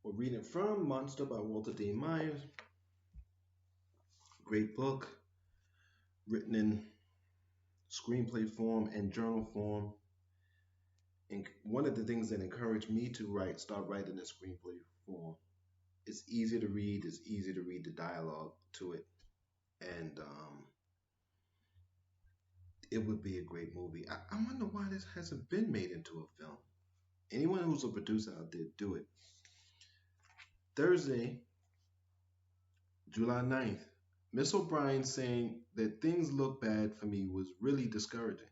We're reading from Monster by Walter D. Myers. Great book, written in screenplay form and journal form. And one of the things that encouraged me to start writing in screenplay form. It's easy to read. It's easy to read the dialogue to it, and it would be a great movie. I wonder why this hasn't been made into a film. Anyone who's a producer out there, do it. Thursday, July 9th. Miss O'Brien saying that things look bad for me was really discouraging.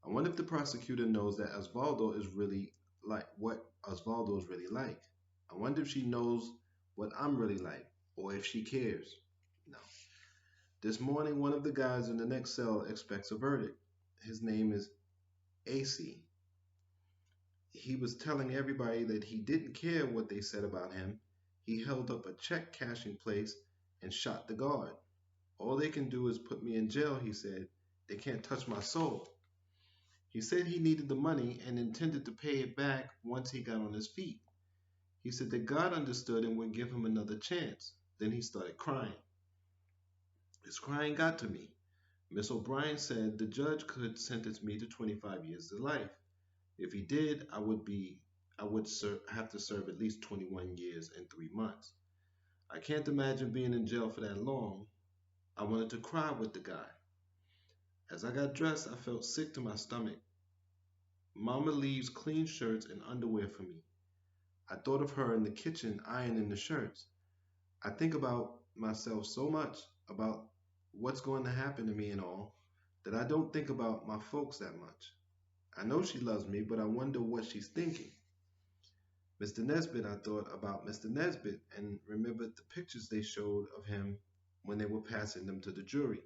I wonder if the prosecutor knows that Osvaldo is really like what Osvaldo is really like. I wonder if she knows what I'm really like, or if she cares. No. This morning, one of the guys in the next cell expects a verdict. His name is AC. He was telling everybody that he didn't care what they said about him. He held up a check cashing place and shot the guard. All they can do is put me in jail, he said. They can't touch my soul. He said he needed the money and intended to pay it back once he got on his feet. He said that God understood and would give him another chance. Then he started crying. His crying got to me. Miss O'Brien said the judge could sentence me to 25 years to life. If he did, I would have to serve at least 21 years and 3 months. I can't imagine being in jail for that long. I wanted to cry with the guy. As I got dressed, I felt sick to my stomach. Mama leaves clean shirts and underwear for me. I thought of her in the kitchen ironing the shirts. I think about myself so much, about what's going to happen to me and all, that I don't think about my folks that much. I know she loves me, but I wonder what she's thinking. Mr. Nesbitt, I thought about Mr. Nesbitt and remembered the pictures they showed of him when they were passing them to the jury.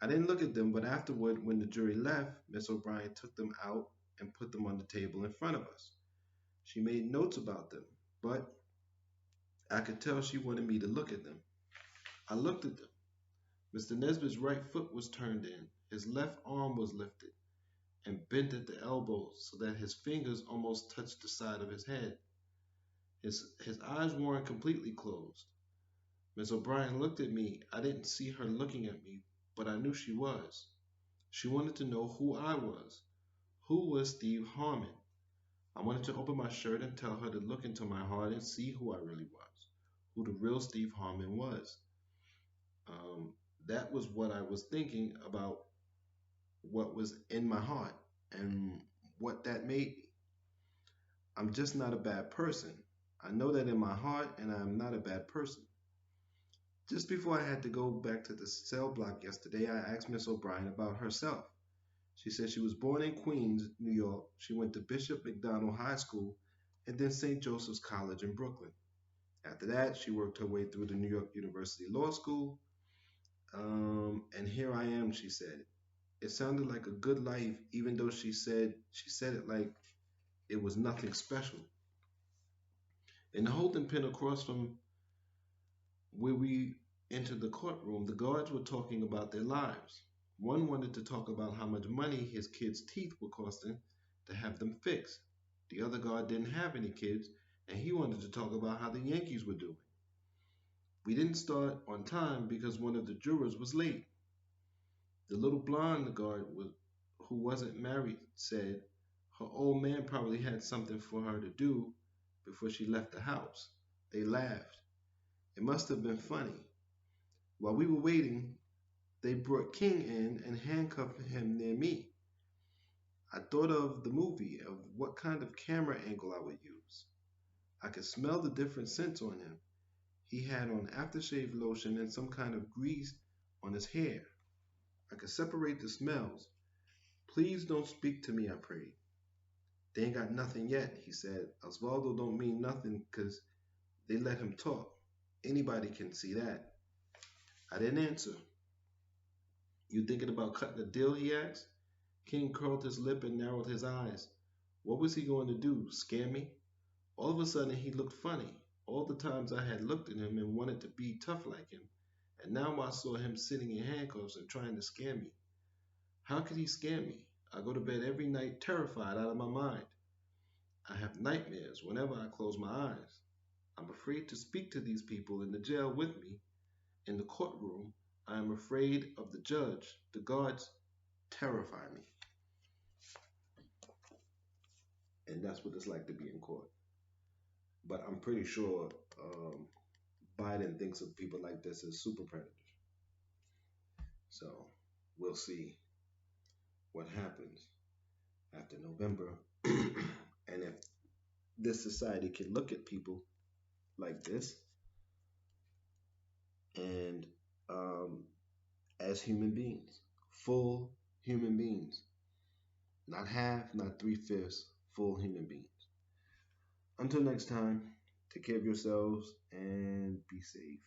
I didn't look at them, but afterward, when the jury left, Miss O'Brien took them out and put them on the table in front of us. She made notes about them, but I could tell she wanted me to look at them. I looked at them. Mr. Nesbitt's right foot was turned in, his left arm was lifted and bent at the elbow so that his fingers almost touched the side of his head. His eyes weren't completely closed. Miss O'Brien looked at me. I didn't see her looking at me, but I knew she was. She wanted to know who I was. Who was Steve Harmon? I wanted to open my shirt and tell her to look into my heart and see who I really was, who the real Steve Harmon was. Um, that was what I was thinking about, what was in my heart and what that made me. I'm just not a bad person. I know that in my heart, and I'm not a bad person. Just before I had to go back to the cell block yesterday, I asked Miss O'Brien about herself. She said she was born in Queens, New York. She went to Bishop McDonald High School and then St. Joseph's College in Brooklyn. After that, she worked her way through the New York University Law School. And here I am, she said. It sounded like a good life, even though she said it like it was nothing special. In the holding pen across from where we entered the courtroom, the guards were talking about their lives. One wanted to talk about how much money his kids' teeth were costing to have them fixed. The other guard didn't have any kids, and he wanted to talk about how the Yankees were doing. We didn't start on time because one of the jurors was late. The little blonde who wasn't married said her old man probably had something for her to do before she left the house. They laughed. It must have been funny. While we were waiting, they brought King in and handcuffed him near me. I thought of the movie, of what kind of camera angle I would use. I could smell the different scents on him. He had on aftershave lotion and some kind of grease on his hair. I could separate the smells. Please don't speak to me, I prayed. They ain't got nothing yet, he said. Osvaldo don't mean nothing 'cause they let him talk. Anybody can see that. I didn't answer. You thinking about cutting a deal, he asked. King curled his lip and narrowed his eyes. What was he going to do, scare me? All of a sudden he looked funny. All the times I had looked at him and wanted to be tough like him, and now I saw him sitting in handcuffs and trying to scare me. How could he scare me? I go to bed every night terrified out of my mind. I have nightmares whenever I close my eyes. I'm afraid to speak to these people in the jail with me in the courtroom. I am afraid of the judge. The guards terrify me. And that's what it's like to be in court. But I'm pretty sure um, Biden thinks of people like this as super predators. So we'll see what happens after November. And if this society can look at people like this and um, as human beings, full human beings, not half, not three-fifths, full human beings. Until next time, take care of yourselves and be safe.